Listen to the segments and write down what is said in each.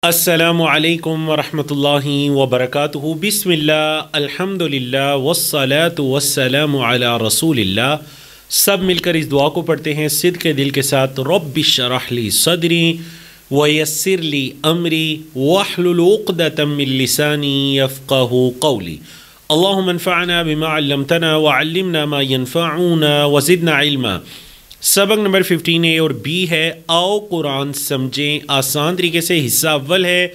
السلام علیکم ورحمۃ اللہ وبرکاتہ۔ بسم اللہ، الحمد للہ، والصلاة والسلام علی رسول اللہ۔ سب مل کر اس دعا کو پڑھتے ہیں صدق دل کے ساتھ۔ رب اشرح لی صدری ویسر لی امری واحلل عقدۃ من لسانی یفقہوا قولی۔ اللہم انفعنا بما علمتنا وعلمنا ما ينفعنا وزدنا علما۔ سبق نمبر 15A اور B ہے آؤ قرآن سمجھیں آسان طریقے سے۔ حصہ اول ہے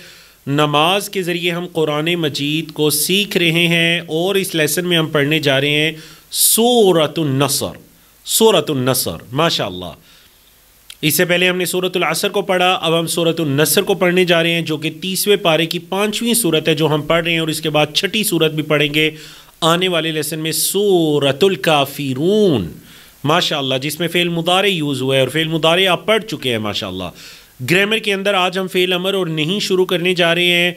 نماز کے ذریعے ہم قرآن مجید کو سیکھ رہے ہیں، اور اس لیسن میں ہم پڑھنے جا رہے ہیں سورۃ النصر۔ سورۃ النصر، ماشاءاللہ۔ اس سے پہلے ہم نے سورۃ العصر کو پڑھا، اب ہم سورۃ النصر کو پڑھنے جا رہے ہیں، جو کہ 30ویں پارے کی 5ویں صورت ہے جو ہم پڑھ رہے ہیں، اور اس کے بعد 6ٹھی صورت بھی پڑھیں گے آنے والے لیسن میں، سورۃ الکافرون، ماشاءاللہ، جس میں فعل مضارع یوز ہوا ہے، اور فعل مضارع آپ پڑھ چکے ہیں ماشاءاللہ۔ گرامر کے اندر آج ہم فعل امر اور نہیں شروع کرنے جا رہے ہیں۔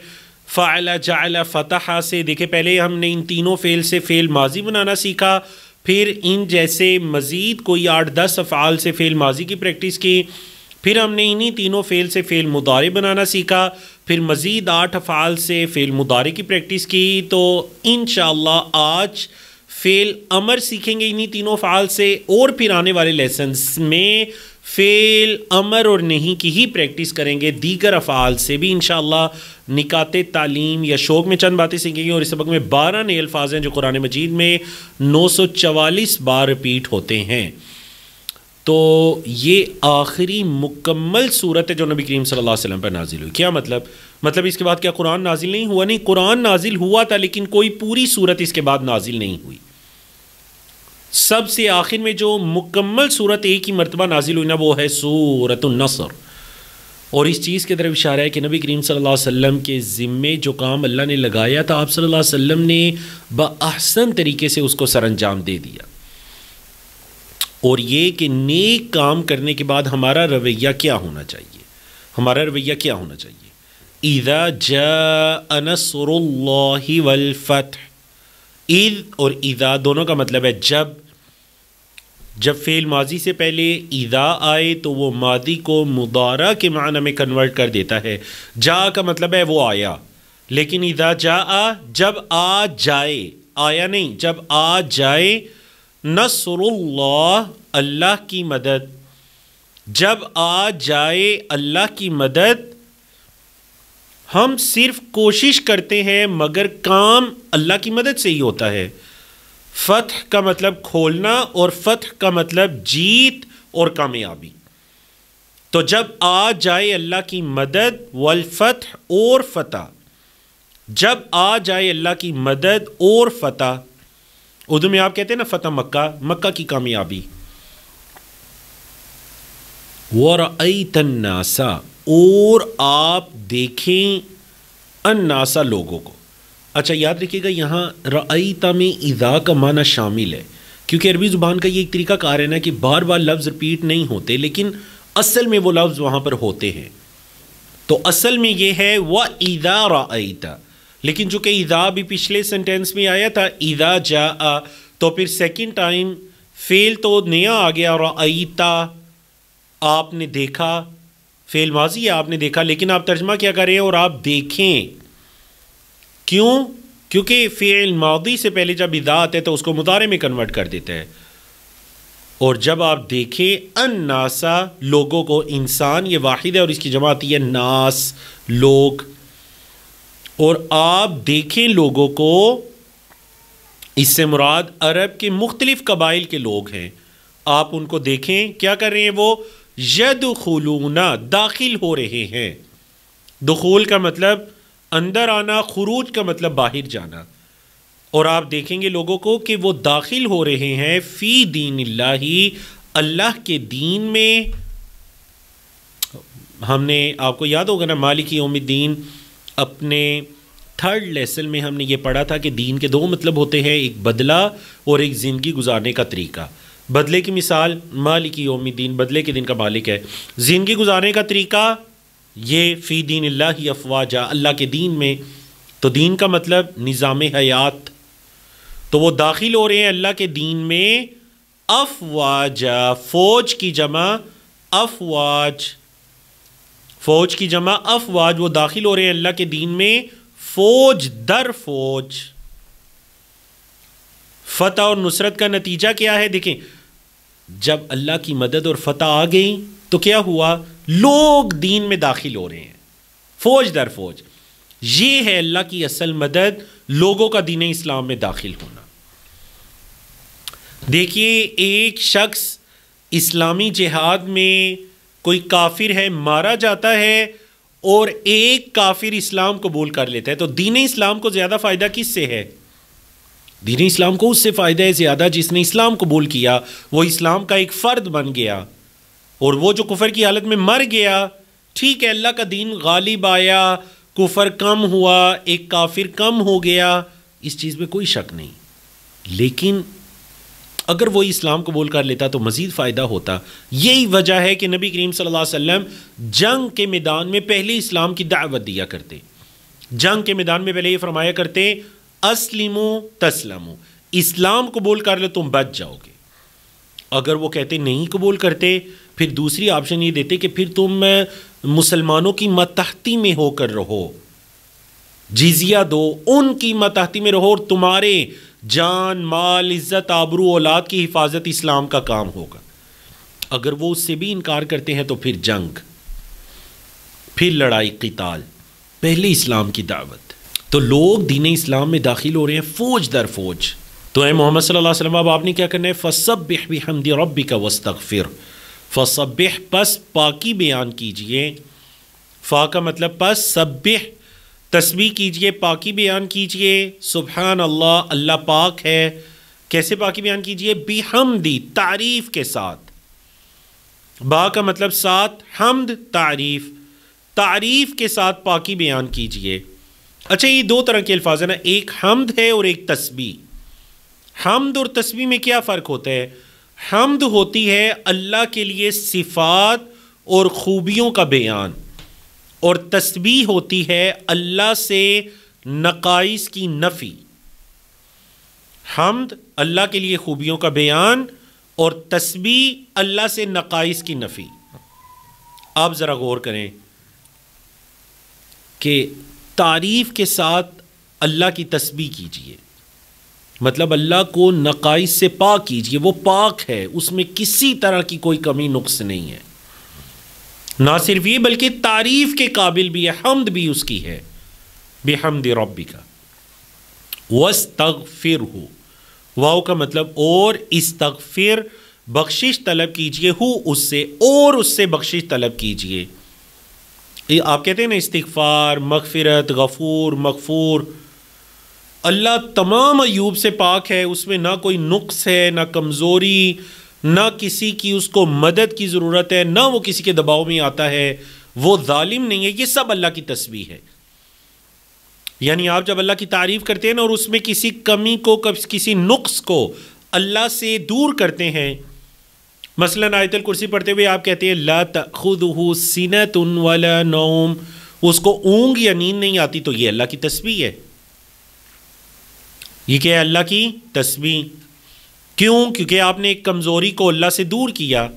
فعل، جعل، فتح سے دیکھیں، پہلے ہم نے ان تینوں فعل سے فعل ماضی بنانا سیکھا، پھر ان جیسے مزید کوئی 8-10 افعال سے فعل ماضی کی پریکٹس کی، پھر ہم نے انہی تینوں فعل سے فعل مضارع بنانا سیکھا، پھر مزید 8 افعال سے فعل مضارع کی پریکٹس کی۔ تو انشاءاللہ آج فعل امر سیکھیں گے انہی تینوں افعال سے، اور پھر آنے والے لیسنز میں فعل امر اور نہیں کی ہی پریکٹس کریں گے دیگر افعال سے بھی انشاءاللہ۔ نکات تعلیم یا شوق میں چند باتیں سیکھیں گے، اور اس سبق میں 12 نئے الفاظ ہیں جو قرآن مجید میں 944 بار ریپیٹ ہوتے ہیں۔ تو یہ آخری مکمل صورت ہے جو نبی کریم صلی اللہ علیہ وسلم پر نازل ہوئی۔ کیا مطلب اس کے بعد کیا قرآن نازل نہیں ہوا؟ نہیں، قرآن نازل ہوا تھا، لیکن کوئی پوری صورت اس کے بعد نازل نہیں ہوئی۔ سب سے آخر میں جو مکمل صورت ایک ہی مرتبہ نازل ہوئی نا، وہ ہے سورۃ النصر، اور اس چیز کی طرف اشارہ ہے کہ نبی کریم صلی اللہ علیہ وسلم کے ذمے جو کام اللہ نے لگایا تھا، آپ صلی اللہ علیہ وسلم نے بأحسن طریقے سے اس کو سر انجام دے دیا۔ اور یہ کہ نیک کام کرنے کے بعد ہمارا رویہ کیا ہونا چاہیے، ہمارا رویہ کیا ہونا چاہیے؟ اذا جاء نصر اللہ والفتح۔ اذ اور اذا دونوں کا مطلب ہے جب فعل ماضی سے پہلے اذا آئے تو وہ ماضی کو مضارع کے معنی میں کنورٹ کر دیتا ہے۔ جا کا مطلب ہے وہ آیا، لیکن اذا جاء جب آ جائے، آیا نہیں، جب آ جائے، نصر اللہ اللہ کی مدد، جب آ جائے اللہ کی مدد، ہم صرف کوشش کرتے ہیں مگر کام اللہ کی مدد سے ہی ہوتا ہے۔ فتح کا مطلب کھولنا، اور فتح کا مطلب جیت اور کامیابی۔ تو جب آ جائے اللہ کی مدد، والفتح اور فتح، جب آ جائے اللہ کی مدد اور فتح، اردو میں آپ کہتے ہیں نا فتح مکہ، مکہ کی کامیابی۔ وَرَأَيْتَ النَّاسَ، اور آپ دیکھیں النَّاسَ لوگوں کو۔ اچھا یاد رکھیے گا، یہاں رأیت میں اذا کا معنی شامل ہے، کیونکہ عربی زبان کا یہ ایک طریقہ کار ہے نا کہ بار بار لفظ ریپیٹ نہیں ہوتے، لیکن اصل میں وہ لفظ وہاں پر ہوتے ہیں۔ تو اصل میں یہ ہے وَإِذَا رَأَيْتَ، لیکن چونکہ اذا بھی پچھلے سینٹینس میں آیا تھا اذا جاء، تو پھر سیکنڈ ٹائم فعل تو نیا آ گیا، رأیت آپ نے دیکھا، فعل ماضی ہے آپ نے دیکھا، لیکن آپ ترجمہ کیا کر رہے ہیں؟ اور آپ دیکھیں۔ کیوں؟ کیونکہ فعل ماضی سے پہلے جب اذا آتا ہے تو اس کو مضارع میں کنورٹ کر دیتا ہے، اور جب آپ دیکھیں الناس لوگوں کو، انسان یہ واحد ہے اور اس کی جمع آتی ہے ناس لوگ، اور آپ دیکھیں لوگوں کو، اس سے مراد عرب کے مختلف قبائل کے لوگ ہیں، آپ ان کو دیکھیں کیا کر رہے ہیں؟ وہ یدخلون داخل ہو رہے ہیں۔ دخول کا مطلب اندر آنا، خروج کا مطلب باہر جانا، اور آپ دیکھیں گے لوگوں کو کہ وہ داخل ہو رہے ہیں فی دین اللہ، اللہ کے دین میں۔ ہم نے آپ کو یاد ہوگا نا مالک یوم الدین، اپنے 3rd لیسن میں ہم نے یہ پڑھا تھا کہ دین کے 2 مطلب ہوتے ہیں، ایک بدلہ اور ایک زندگی گزارنے کا طریقہ۔ بدلے کی مثال مالک یوم الدین، بدلے کے دن کا مالک ہے۔ زندگی گزارنے کا طریقہ یہ فی دین اللہ افواجا، اللہ کے دین میں۔ تو دین کا مطلب نظام حیات، تو وہ داخل ہو رہے ہیں اللہ کے دین میں افواجا، فوج کی جمع افواج، فوج کی جمع افواج، وہ داخل ہو رہے ہیں اللہ کے دین میں فوج در فوج. فتح اور نصرت کا نتیجہ کیا ہے؟ دیکھیں جب اللہ کی مدد اور فتح آ گئی تو کیا ہوا؟ لوگ دین میں داخل ہو رہے ہیں فوج در فوج. یہ ہے اللہ کی اصل مدد، لوگوں کا دین اسلام میں داخل ہونا. دیکھیے ایک شخص اسلامی جہاد میں کوئی کافر ہے مارا جاتا ہے اور ایک کافر اسلام قبول کر لیتا ہے، تو دین اسلام کو زیادہ فائدہ کس سے ہے؟ دین اسلام کو اس سے فائدہ ہے زیادہ جس نے اسلام قبول کیا، وہ اسلام کا ایک فرد بن گیا. اور وہ جو کفر کی حالت میں مر گیا، ٹھیک ہے اللہ کا دین غالب آیا، کفر کم ہوا، ایک کافر کم ہو گیا، اس چیز میں کوئی شک نہیں. لیکن اگر وہ اسلام قبول کر لیتا تو مزید فائدہ ہوتا. یہی وجہ ہے کہ نبی کریم صلی اللہ علیہ وسلم جنگ کے میدان میں پہلے اسلام کی دعوت دیا کرتے. جنگ کے میدان میں پہلے یہ فرمایا کرتے اسلمو تسلمو، اسلام قبول کر لو تم بچ جاؤ گے. اگر وہ کہتے نہیں قبول کرتے پھر دوسری آپشن یہ دیتے کہ پھر تم مسلمانوں کی ماتحتی میں ہو کر رہو، جزیہ دو، ان کی ماتحتی میں رہو اور تمہارے جان مال عزت آبرو اولاد کی حفاظت اسلام کا کام ہوگا. اگر وہ اس سے بھی انکار کرتے ہیں تو پھر جنگ، پھر لڑائی قتال، پہلے اسلام کی دعوت. تو لوگ دین اسلام میں داخل ہو رہے ہیں فوج در فوج. تو اے محمد صلی اللہ علیہ وسلم اب آپ نے کیا کرنا ہے؟ فسبح بحمد ربک واستغفر. فسبح پس پاکی بیان کیجئے، فا کا مطلب پس، سبح تسبیح کیجئے، پاکی بیان کیجئے. سبحان اللہ، اللہ پاک ہے. کیسے پاکی بیان کیجئے؟ بحمدی، تعریف کے ساتھ. با کا مطلب ساتھ، حمد تعریف، تعریف کے ساتھ پاکی بیان کیجئے. اچھا یہ دو طرح کے الفاظ ہیں نا، ایک حمد ہے اور ایک تسبیح. حمد اور تسبیح میں کیا فرق ہوتا ہے؟ حمد ہوتی ہے اللہ کے لیے صفات اور خوبیوں کا بیان، اور تسبیح ہوتی ہے اللہ سے نقائص کی نفی. حمد اللہ کے لیے خوبیوں کا بیان اور تسبیح اللہ سے نقائص کی نفی. آپ ذرا غور کریں کہ تعریف کے ساتھ اللہ کی تسبیح کیجئے، مطلب اللہ کو نقائص سے پاک کیجئے، وہ پاک ہے، اس میں کسی طرح کی کوئی کمی نقص نہیں ہے. نہ صرف یہ بلکہ تعریف کے قابل بھی ہے، حمد بھی اس کی ہے. بحمد ربک واستغفرہ، واو کا مطلب اور، استغفر بخشش طلب کیجئے، ہو اس سے، اور اس سے بخشش طلب کیجئے. آپ کہتے ہیں نا استغفار، مغفرت، غفور، مغفور. اللہ تمام عیوب سے پاک ہے، اس میں نہ کوئی نقص ہے، نہ کمزوری، نہ کسی کی اس کو مدد کی ضرورت ہے، نہ وہ کسی کے دباؤ میں آتا ہے، وہ ظالم نہیں ہے. یہ سب اللہ کی تسبیح ہے. یعنی آپ جب اللہ کی تعریف کرتے ہیں نا اور اس میں کسی کمی کو، کسی نقص کو اللہ سے دور کرتے ہیں، مثلا آیت الکرسی پڑھتے ہوئے آپ کہتے ہیں لا تأخذہ سنۃ ولا نوم، اس کو اونگ یا نیند نہیں آتی، تو یہ اللہ کی تسبیح ہے. یہ کیا ہے؟ اللہ کی تسبیح. کیوں؟ کیونکہ آپ نے ایک کمزوری کو اللہ سے دور کیا.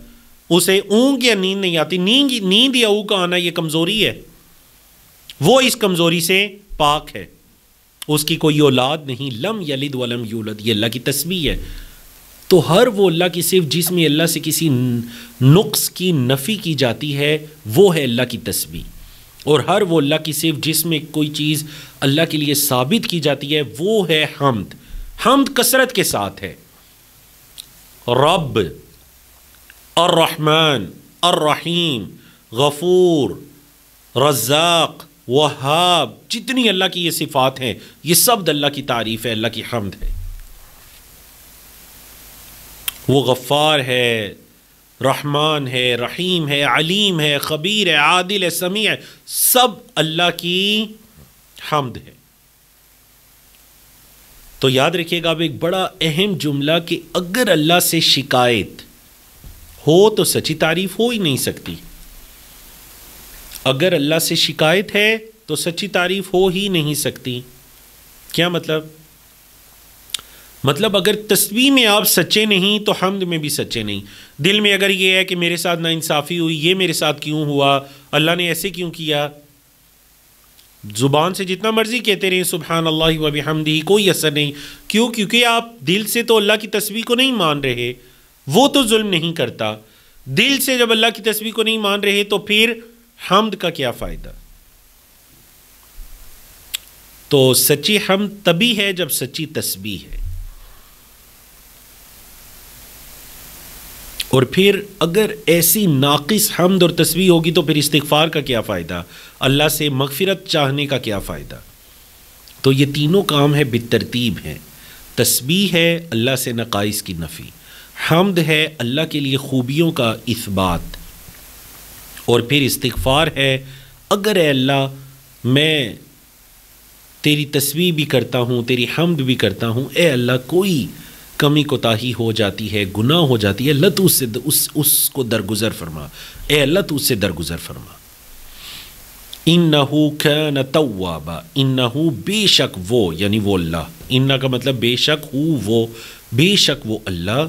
اسے اونگ یا نیند نہیں آتی، نیند یا اونگ کا آنا یہ کمزوری ہے، وہ اس کمزوری سے پاک ہے. اس کی کوئی اولاد نہیں، لم یلد ولم یولد، یہ اللہ کی تسبیح ہے. تو ہر وہ اللہ کی صرف جس میں اللہ سے کسی نقص کی نفی کی جاتی ہے وہ ہے اللہ کی تسبیح، اور ہر وہ اللہ کی صرف جس میں کوئی چیز اللہ کے لیے ثابت کی جاتی ہے وہ ہے حمد. حمد کثرت کے ساتھ ہے. رب، الرحمن، الرحیم، غفور، رزاق، وہاب، جتنی اللہ کی یہ صفات ہیں یہ سب اللہ کی تعریف ہے، اللہ کی حمد ہے. وہ غفار ہے، رحمان ہے، رحیم ہے، علیم ہے، خبیر ہے، عادل ہے، سمیع ہے، سب اللہ کی حمد ہے. تو یاد رکھیے گا اب ایک بڑا اہم جملہ کہ اگر اللہ سے شکایت ہو تو سچی تعریف ہو ہی نہیں سکتی. اگر اللہ سے شکایت ہے تو سچی تعریف ہو ہی نہیں سکتی. کیا مطلب؟ مطلب اگر تسبیح میں آپ سچے نہیں تو حمد میں بھی سچے نہیں. دل میں اگر یہ ہے کہ میرے ساتھ ناانصافی ہوئی، یہ میرے ساتھ کیوں ہوا، اللہ نے ایسے کیوں کیا، زبان سے جتنا مرضی کہتے رہیں سبحان اللہ و بحمدہ، کوئی اثر نہیں. کیوں؟ کیونکہ آپ دل سے تو اللہ کی تسبیح کو نہیں مان رہے. وہ تو ظلم نہیں کرتا. دل سے جب اللہ کی تسبیح کو نہیں مان رہے تو پھر حمد کا کیا فائدہ؟ تو سچی حمد تبھی ہے جب سچی تسبیح ہے. اور پھر اگر ایسی ناقص حمد اور تسبیح ہوگی تو پھر استغفار کا کیا فائدہ، اللہ سے مغفرت چاہنے کا کیا فائدہ؟ تو یہ تینوں کام ہے بالترتیب ہیں. تسبیح ہے اللہ سے نقائص کی نفی، حمد ہے اللہ کے لیے خوبیوں کا اثبات، اور پھر استغفار ہے اگر اے اللہ میں تیری تسبیح بھی کرتا ہوں، تیری حمد بھی کرتا ہوں، اے اللہ کوئی کمی کوتاہی ہو جاتی ہے، گناہ ہو جاتی ہے، اللہ تو اس کو درگزر فرما، اے اللہ تو اس سے درگزر فرما. انہو کان توابا، انہو بے شک وہ، یعنی وہ اللہ، انہ کا مطلب بے شک وہ، بے شک وہ اللہ.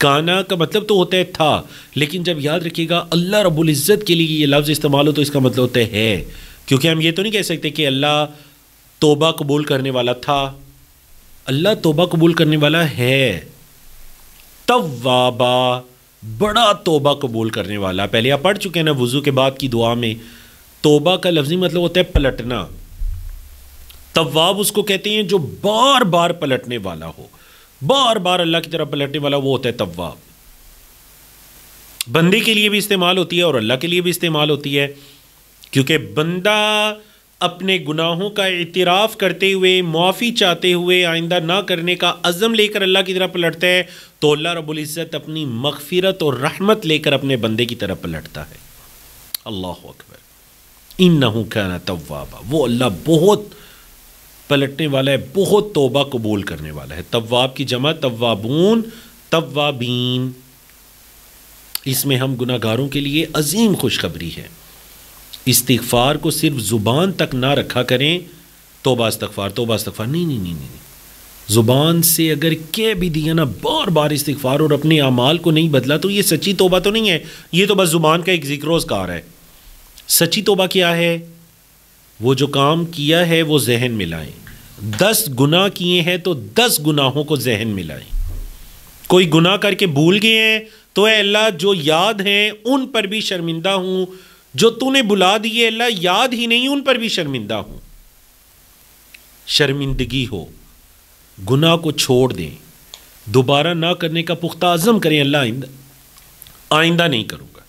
کانا کا مطلب تو ہوتا ہے تھا، لیکن جب یاد رکھیے گا اللہ رب العزت کے لیے یہ لفظ استعمال ہو تو اس کا مطلب ہوتا ہے، کیونکہ ہم یہ تو نہیں کہہ سکتے کہ اللہ توبہ قبول کرنے والا تھا. اللہ توبہ قبول کرنے والا ہے. توابا، بڑا توبہ قبول کرنے والا. پہلے آپ پڑھ چکے ہیں نا وضو کے بعد کی دعا میں، توبہ کا لفظی مطلب ہوتا ہے پلٹنا. تواب اس کو کہتے ہیں جو بار بار پلٹنے والا ہو، بار بار اللہ کی طرف پلٹنے والا، وہ ہوتا ہے تواب. بندے کے لیے بھی استعمال ہوتی ہے اور اللہ کے لیے بھی استعمال ہوتی ہے، کیونکہ بندہ اپنے گناہوں کا اعتراف کرتے ہوئے، معافی چاہتے ہوئے، آئندہ نہ کرنے کا عزم لے کر اللہ کی طرف پلٹتا ہے تو اللہ رب العزت اپنی مغفرت اور رحمت لے کر اپنے بندے کی طرف پلٹتا ہے. اللہ اکبر. انہو کان توابا، وہ اللہ بہت پلٹنے والا ہے، بہت توبہ قبول کرنے والا ہے. تواب کی جمع توابون، توابین. اس میں ہم گناہ گاروں کے لیے عظیم خوشخبری ہے. استغفار کو صرف زبان تک نہ رکھا کریں، توبہ استغفار توبہ استغفار، نہیں. زبان سے اگر کہہ بھی دیا نا بار بار استغفار اور اپنے اعمال کو نہیں بدلا تو یہ سچی توبہ تو نہیں ہے، یہ تو بس زبان کا ایک ذکر و اذکار ہے. سچی توبہ کیا ہے؟ وہ جو کام کیا ہے وہ ذہن میں لائیں. 10 گناہ کیے ہیں تو 10 گناہوں کو ذہن میں لائیں. کوئی گناہ کر کے بھول گئے ہیں تو اے اللہ جو یاد ہیں ان پر بھی شرمندہ ہوں، جو تو نے بلا دیے اللہ یاد ہی نہیں ان پر بھی شرمندہ ہوں. شرمندگی ہو، گناہ کو چھوڑ دیں، دوبارہ نہ کرنے کا پختہ عزم کریں، اللہ آئندہ نہیں کروں گا.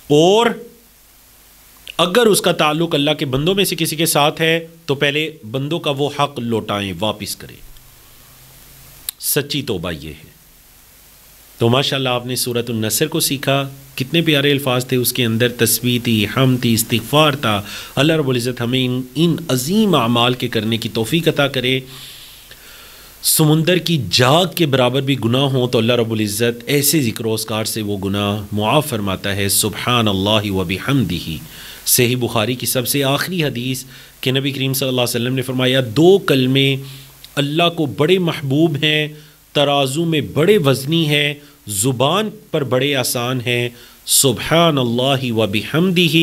اور اگر اس کا تعلق اللہ کے بندوں میں سے کسی کے ساتھ ہے تو پہلے بندوں کا وہ حق لوٹائیں، واپس کریں. سچی توبہ یہ ہے. تو ماشاءاللہ آپ نے سورۃ النصر کو سیکھا، کتنے پیارے الفاظ تھے اس کے اندر، تسبیح تھی، حمد تھی، استغفار تھا. اللہ رب العزت ہمیں ان عظیم اعمال کے کرنے کی توفیق عطا کرے. سمندر کی جاگ کے برابر بھی گناہ ہوں تو اللہ رب العزت ایسے ذکر و اذکار سے وہ گناہ معاف فرماتا ہے. سبحان اللہ و بحمدہ. صحیح بخاری کی سب سے آخری حدیث کہ نبی کریم صلی اللہ علیہ وسلم نے فرمایا 2 کلمے اللہ کو بڑے محبوب ہیں، ترازو میں بڑے وزنی ہیں، زبان پر بڑے آسان ہیں. سبحان اللہ و بحمدہ،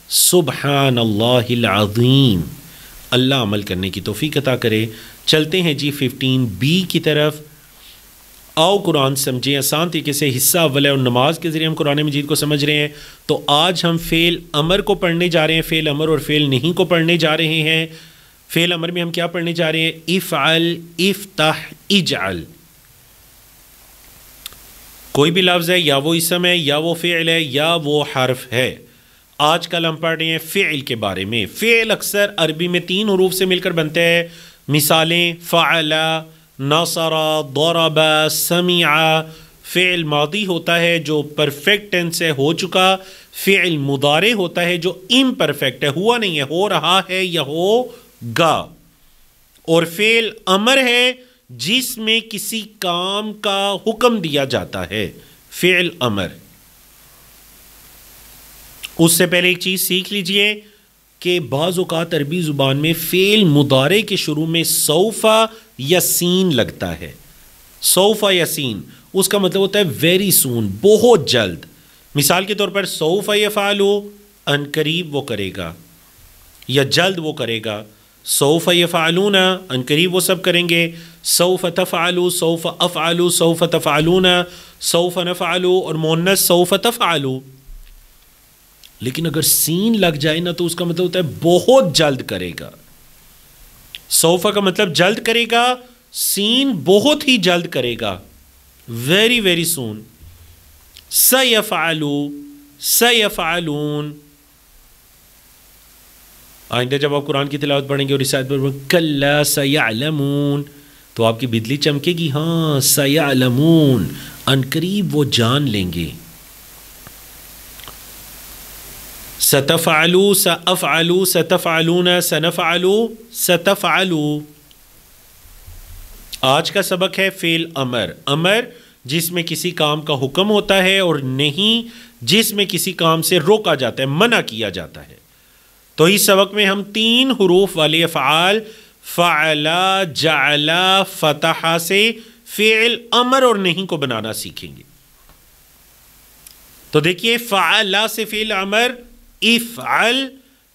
سبحان اللہ العظیم. اللہ عمل کرنے کی توفیق عطا کرے. چلتے ہیں جی 15B کی طرف. آؤ قرآن سمجھیں. آسان طریقے سے حصہ اول ہے اور نماز کے ذریعے ہم قرآن مجید کو سمجھ رہے ہیں. تو آج ہم فعل امر کو پڑھنے جا رہے ہیں، فعل امر اور فعل نہیں کو پڑھنے جا رہے ہیں. فعل امر میں ہم کیا پڑھنے جا رہے ہیں؟ افعل، افتح، اجعل. کوئی بھی لفظ ہے، یا وہ اسم ہے، یا وہ فعل ہے، یا وہ حرف ہے. آج کل ہم پڑھ رہے ہیں فعل کے بارے میں. فعل اکثر عربی میں 3 حروف سے مل کر بنتے ہیں. مثالیں: فعل، نصر، ضرب، سمع. فعل ماضی ہوتا ہے جو پرفیکٹ ٹینس سے ہو چکا. فعل مضارع ہوتا ہے جو امپرفیکٹ ہے، ہوا نہیں ہے، ہو رہا ہے یا ہوگا. اور فعل امر ہے جس میں کسی کام کا حکم دیا جاتا ہے، فعل امر. اس سے پہلے ایک چیز سیکھ لیجئے کہ بعض اوقات عربی زبان میں فعل مضارع کے شروع میں سوف یسین لگتا ہے. سوف یسین اس کا مطلب ہوتا ہے ویری سون، بہت جلد. مثال کے طور پر سوف یفعل ان قریب وہ کرے گا یا جلد وہ کرے گا. سوف یفعلون ان قریب وہ سب کریں گے. سوف تفعل، سوف افعل، سوف تفعلون، سوف نفعل اور مؤنث سوف تفعل. لیکن اگر سین لگ جائے نا تو اس کا مطلب ہوتا ہے بہت جلد کرے گا. سوف کا مطلب جلد کرے گا، سین بہت ہی جلد کرے گا، ویری ویری سون. سیفعل، سیفعلون. آئندہ جب آپ قرآن کی تلاوت پڑھیں گے اور اس آیت پر کلا سیعلمون تو آپ کی بجلی چمکے گی. ہاں سیعلمون ان قریب وہ جان لیں گے. ستفعلوا سأفعلوا ستفعلون سنفعلوا ستفعلوا. آج کا سبق ہے فعل امر. امر جس میں کسی کام کا حکم ہوتا ہے اور نہیں جس میں کسی کام سے روکا جاتا ہے، منع کیا جاتا ہے. تو اس سبق میں ہم 3 حروف والے افعال فعل، جعل، فتح سے فعل امر اور نہیں کو بنانا سیکھیں گے. تو دیکھیے فعل سے فعل امر، افعل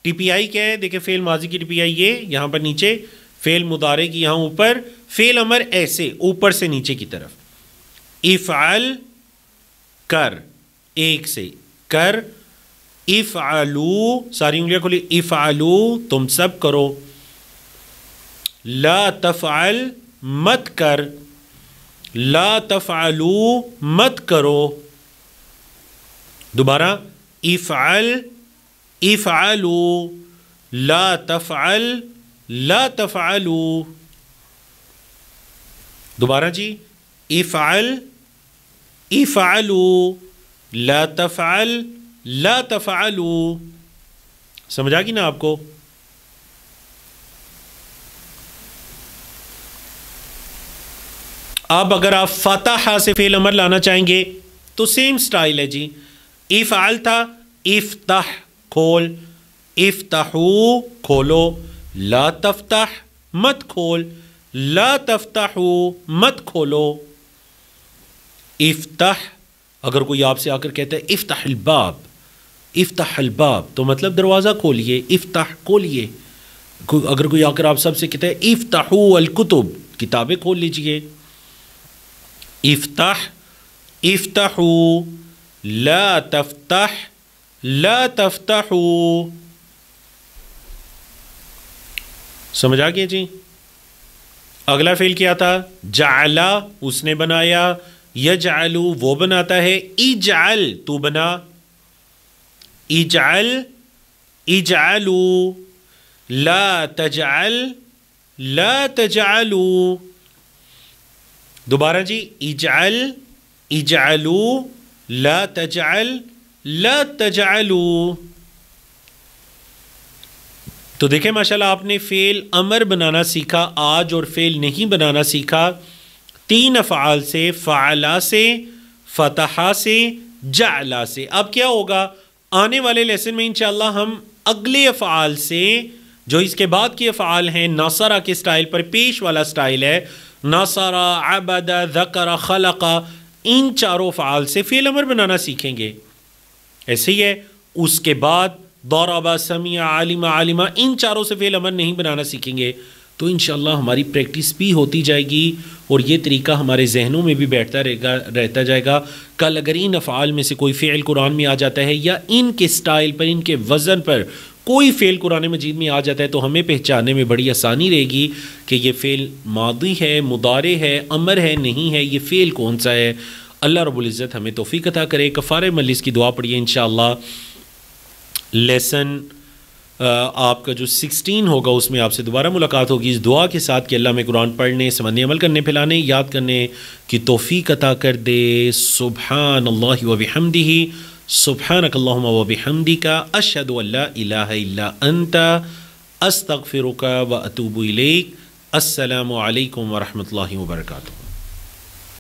ٹی پی آئی کیا ہے؟ دیکھیں فعل ماضی کی ٹی پی آئی یہ یہاں پر نیچے، فعل مضارع کی یہاں اوپر، فعل امر ایسے اوپر سے نیچے کی طرف. افعل کر، ایک سے کر. افعلوا ساری انگلیاں کھولی، افعلوا تم سب کرو. لا تفعل مت کر، لا تفعلوا مت کرو. دوبارہ افعل افعلوا، لا تفعل لا تفعلوا. دوبارہ جی افعل افعلوا، لا تفعل لا تفعلوا. سمجھا گی نا آپ کو؟ اب اگر آپ فتح سے فعل امر لانا چاہیں گے تو سیم سٹائل ہے جی. افعل تھا، افتح کھول، افتحو کھولو. لا تفتح مت کھول، لا تفتحو مت کھولو. افتح اگر کوئی آپ سے آ کر کہتا ہے افتح الباب، افتح الباب تو مطلب دروازہ کھولیے، افتح کھولیے. اگر کوئی آ کر آپ سب سے کہتا ہے افتحو الکتب، کتابیں کھول لیجئے. افتح افتحو، لا تفتح لا تفتحو. سمجھ آ گیا جی؟ اگلا فعل کیا تھا؟ جعلا اس نے بنایا، یجعلو وہ بناتا ہے. اجعل تو بنا، اجعل اجعلو. لا تجعل لا تجعلو. دوبارہ جی اجعل اجعلو، لا تجعل لا تجعلو. تو دیکھیں ماشاءاللہ آپ نے فعل امر بنانا سیکھا آج اور فعل نہیں بنانا سیکھا. 3 افعال سے، فعلا سے، فتحا سے، جعلا سے. اب کیا ہوگا آنے والے لیسن میں انشاءاللہ ہم اگلے افعال سے جو اس کے بعد کے افعال ہیں، ناصرہ کے سٹائل پر، پیش والا سٹائل ہے، ناصرہ، عبد، ذکر، خلق، ان 4 افعال سے فعل امر بنانا سیکھیں گے. ایسے ہی ہے اس کے بعد ضرب، سمع، علم، علم، ان 4 سے فعل امر نہیں بنانا سیکھیں گے. تو انشاءاللہ ہماری پریکٹس بھی ہوتی جائے گی اور یہ طریقہ ہمارے ذہنوں میں بھی بیٹھتا رہتا جائے گا. کل اگر ان افعال میں سے کوئی فعل قرآن میں آ جاتا ہے یا ان کے سٹائل پر، ان کے وزن پر کوئی فعل قرآن مجید میں آ جاتا ہے تو ہمیں پہچاننے میں بڑی آسانی رہے گی کہ یہ فعل ماضی ہے، مضارع ہے، امر ہے، نہیں ہے، یہ فعل کون سا ہے. اللہ رب العزت ہمیں توفیق عطا کرے. کفارہ مجلس کی دعا پڑھیے انشاءاللہ. لیسن آپ کا جو 16 ہوگا اس میں آپ سے دوبارہ ملاقات ہوگی اس دعا کے ساتھ کہ اللہ میں قرآن پڑھنے، سمجھنے، عمل کرنے، پھیلانے، یاد کرنے کی توفیق عطا کر دے. سبحان اللہ و بحمدہ، سبحانک اللہم و بحمدک، اشہد ان لا الہ الا انت، استغفرک و اتوب الیک. السلام علیکم ورحمۃ اللہ وبرکاتہ.